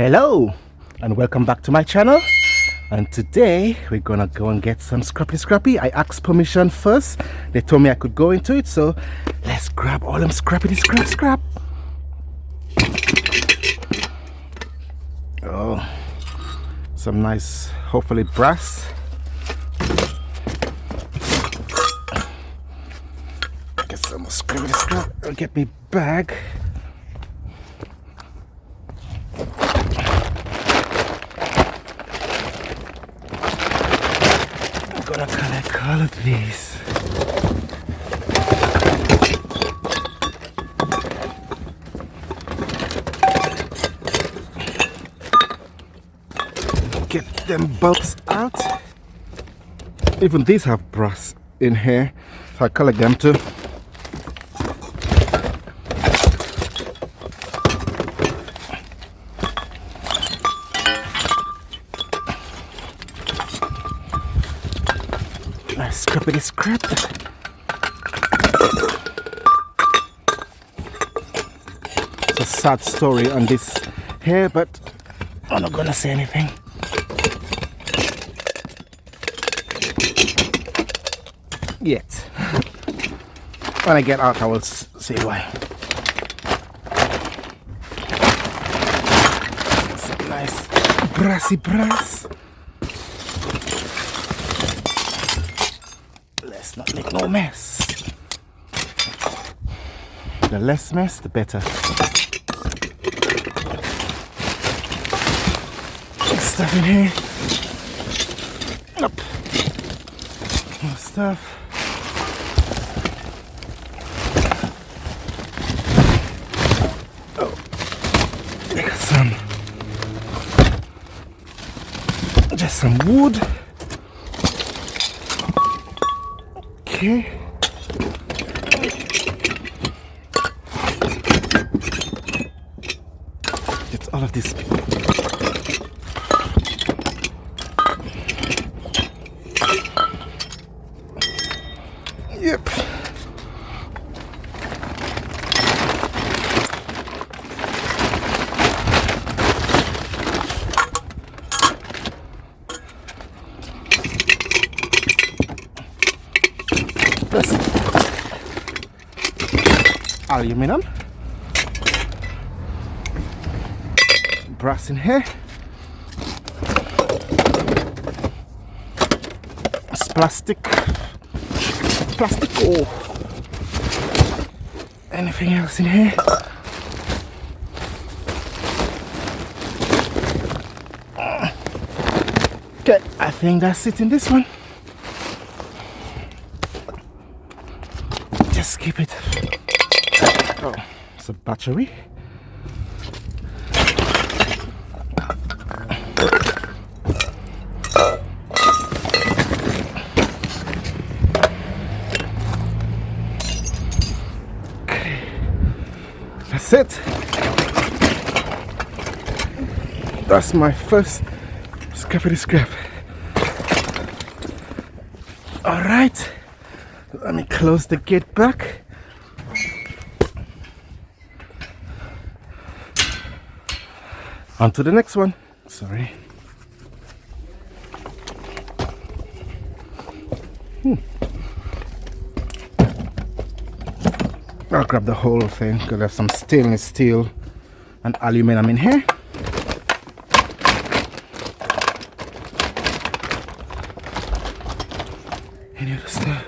Hello and welcome back to my channel, and today we're gonna go and get some scrappy. I asked permission first. They told me I could go into it, so let's grab all them scrap. Oh, some nice, hopefully brass. Get some more scrap. I'll get me bag. I'm gonna collect all of these. Get them bulbs out. Even these have brass in here, so I collect them too. Nice scrap. It's a sad story on this here, but I'm not gonna say anything. Yet. When I get out, I will say why. Some nice brassy brass. Let's not make no mess. The less mess, the better. Stuff in here. Up. More stuff. Oh, I got just some wood. Okay. Get all of this. Yep. This aluminum, brass in here, it's plastic, or anything else in here. Okay, I think that's it in this one. Just keep it. Oh, it's a battery. Okay, that's it. That's my first scrap. All right. Let me close the gate back. On to the next one. Sorry. I'll grab the whole thing because there's some stainless steel and aluminum in here. Any other stuff?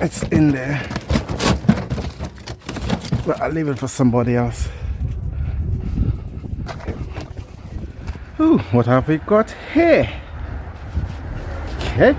It's in there, but I'll leave it for somebody else. Ooh, what have we got here? Okay.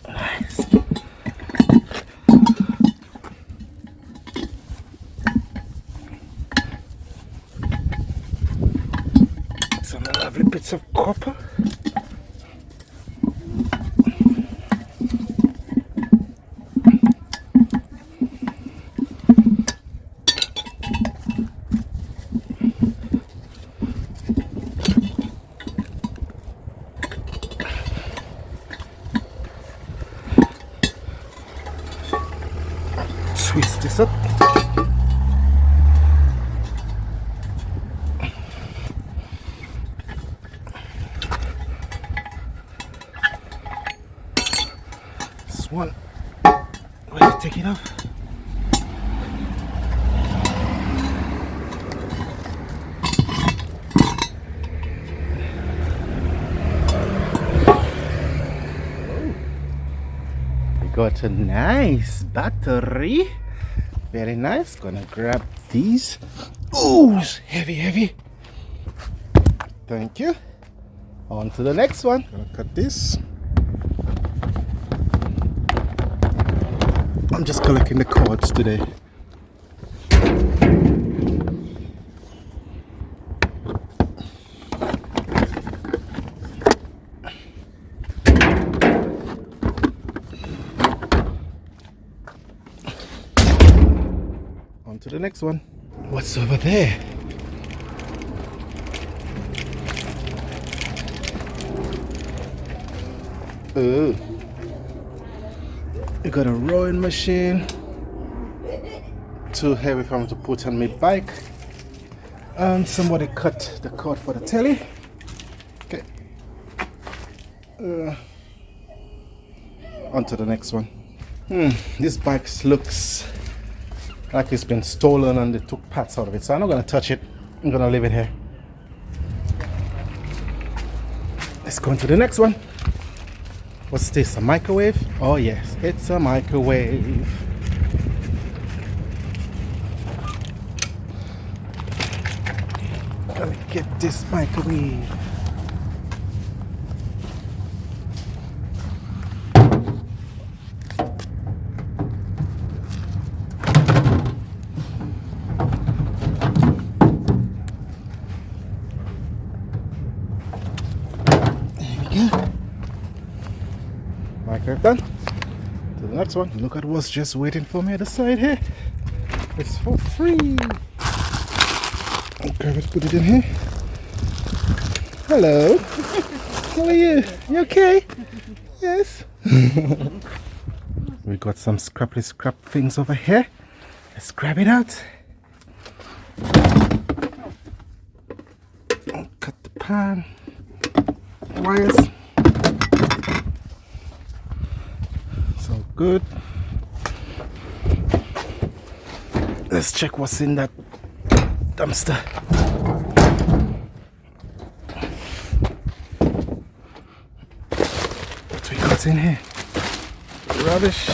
Nice. Some lovely bits of copper. got a nice battery. Very nice. Gonna grab these. Oh, it's heavy, heavy. Thank you. On to the next one. Gonna cut this. I'm just collecting the cords today. On to the next one. What's over there? Oh, you got a rowing machine. Too heavy for me to put on my bike. And somebody cut the cord for the telly. Okay. On to the next one. This bike looks like it's been stolen and they took parts out of it, so I'm not gonna touch it. I'm gonna leave it here. Let's go on to the next one. What's this, a microwave? Oh yes, it's a microwave. Gotta get this microwave. Microwave done. To the next one. Look at what's just waiting for me at the side here. It's for free. Okay, let's put it in here. Hello. How are you? You okay? Yes. We got some scrap things over here. Let's grab it out. Cut the pan. Wires. So good. Let's check what's in that dumpster. What we got in here? Rubbish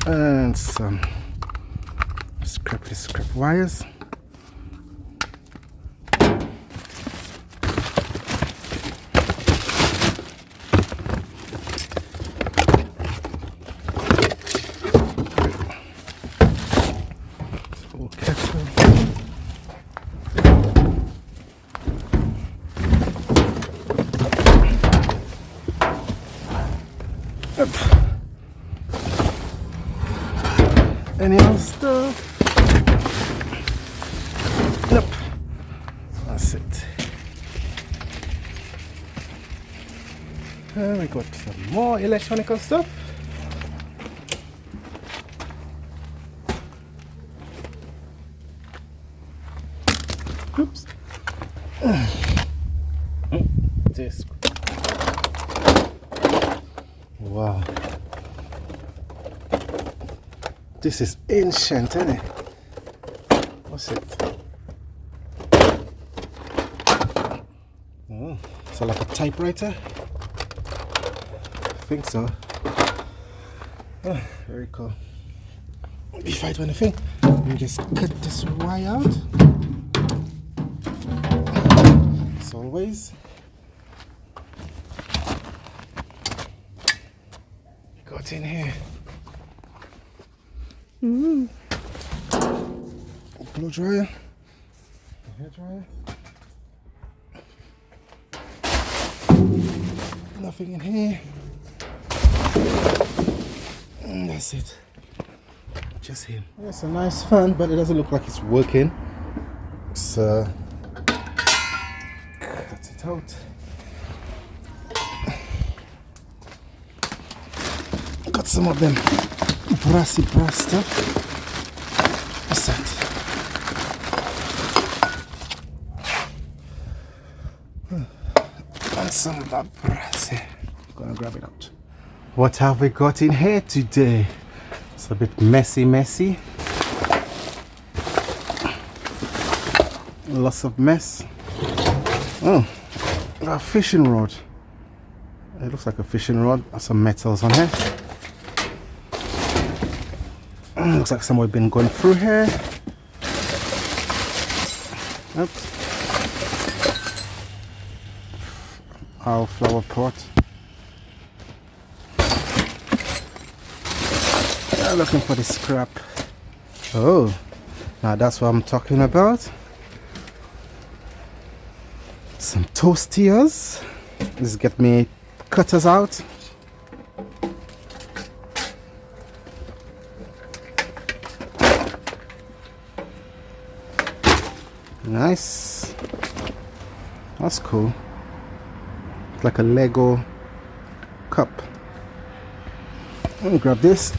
and some scrap wires. Any other stuff? Nope. That's it. And we got some more electronical stuff. Oops. This. Wow. This is ancient, isn't it? What's it? Oh, so like a typewriter? I think so. Oh, very cool. Before I do anything, you just cut this wire out. As always. Got in here. Blow dryer, hair dryer. Nothing in here. And that's it. Just him. It's a nice fan, but it doesn't look like it's working. So cut it out. Got some of them brass stuff. What's that? And some of that brass here. Gonna grab it out. What have we got in here today? It's a bit messy. Lots of mess. Oh, a fishing rod. It looks like a fishing rod. Some metals on here. Looks like someone been going through here. Oops. Our flower pot. Looking for the scrap. Oh, now that's what I'm talking about. Some toasters. Let's get me cutters out. Nice. That's cool. It's like a Lego cup. Let me grab this.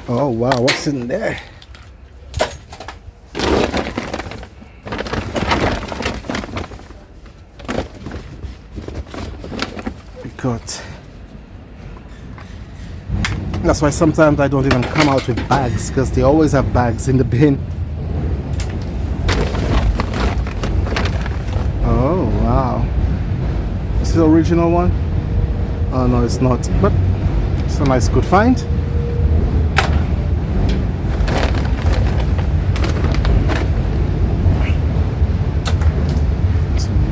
Oh wow, what's in there? We got. That's why sometimes I don't even come out with bags, because they always have bags in the bin. Oh wow. Is this the original one? Oh no, it's not, but it's a nice good find.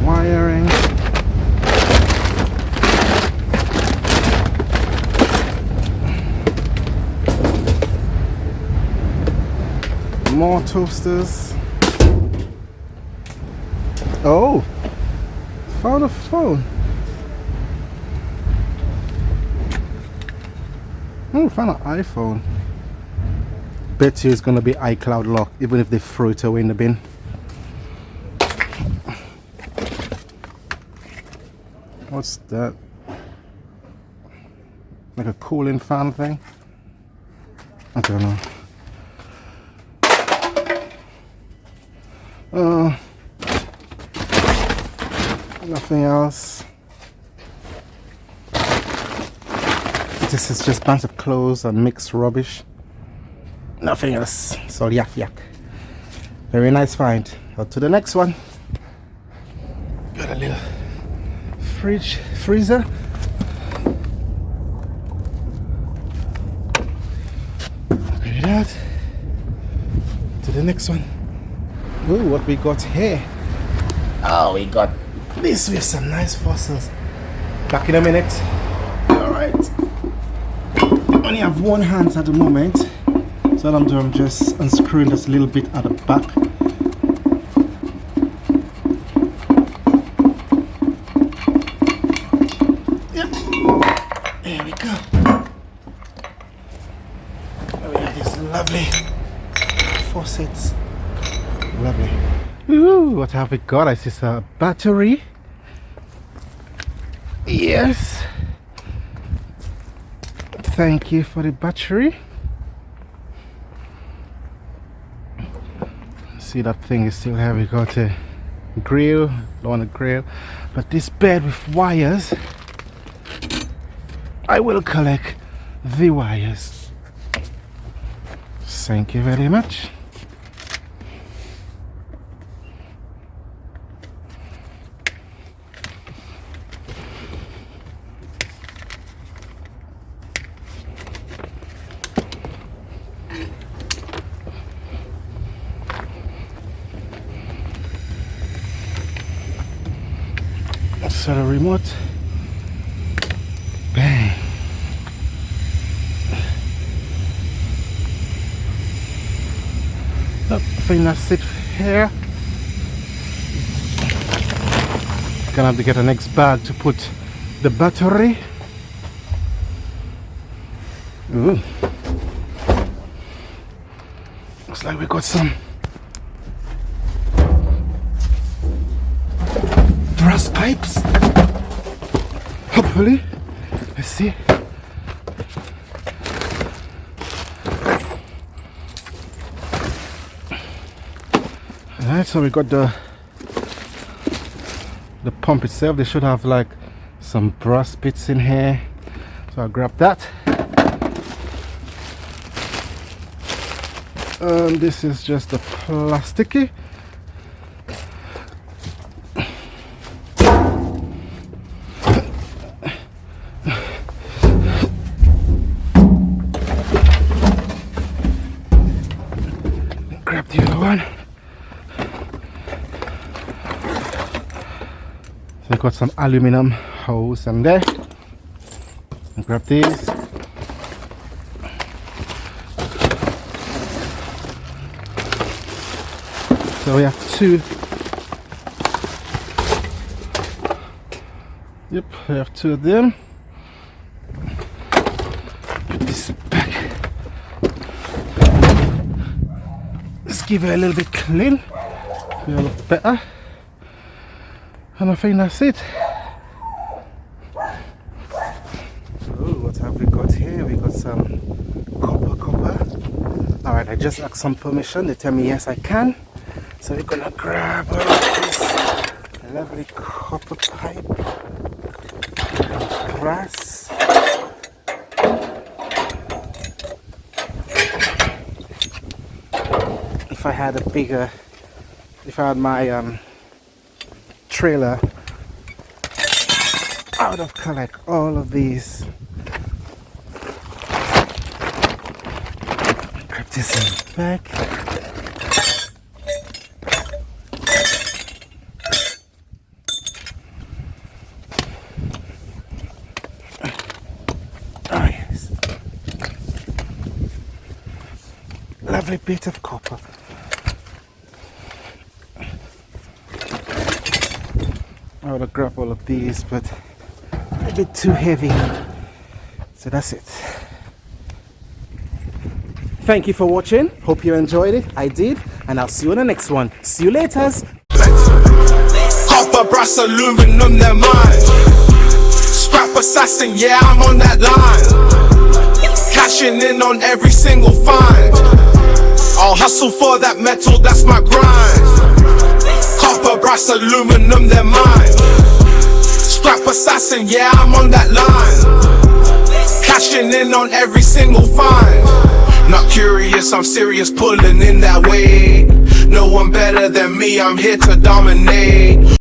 Wiring. More toasters. Oh, found a phone. Oh, found an iPhone. Bet you it's gonna be iCloud lock, even if they throw it away in the bin. What's that? Like a cooling fan thing? I don't know. Nothing else. This is just a bunch of clothes and mixed rubbish. Nothing else. So yak. Very nice find. On to the next one. Got a little freezer. Look at that. To the next one. Oh, what we got here? Oh, we got this with some nice fossils. Back in a minute. Alright. Only have one hand at the moment. So what I'm doing, I'm just unscrewing this little bit at the back. There we go. We have these lovely faucets. Lovely. Ooh, what have we got? I see a battery. Yes. Thank you for the battery. See, that thing is still heavy. Got a grill. Don't want a grill. But this bed with wires, I will collect the wires. Thank you very much. Set a remote. Bang. I think that's it here. Gonna have to get a next bag to put the battery. Ooh. Looks like we got some brass pipes. Hopefully. Let's see. Alright, so we got the pump itself. They should have like some brass bits in here. So I'll grab that. This is just a plasticky. Grab the other one. So I got some aluminum hose in there. And grab these. So we have two. Yep, we have two of them. Put this back. Let's give it a little bit clean. Feel a lot better. And I think that's it. Oh, what have we got here? We got some copper. Alright, I just asked some permission. They tell me yes I can. So we're gonna grab all of this lovely copper pipe, brass. If I had a bigger, if I had my trailer, I would have collected all of these. Grab this in the back. Lovely bit of copper. I would have grabbed all of these, but a bit too heavy. So that's it. Thank you for watching. Hope you enjoyed it. I did, and I'll see you on the next one. See you later. Copper, brass, aluminum, they're mine. Scrap assassin, yeah, I'm on that line. Cashing in on every single find. I'll hustle for that metal, that's my grind. Copper, brass, aluminum, they're mine. Scrap assassin, yeah, I'm on that line. Cashing in on every single find. Not curious, I'm serious, pulling in that way. No one better than me, I'm here to dominate.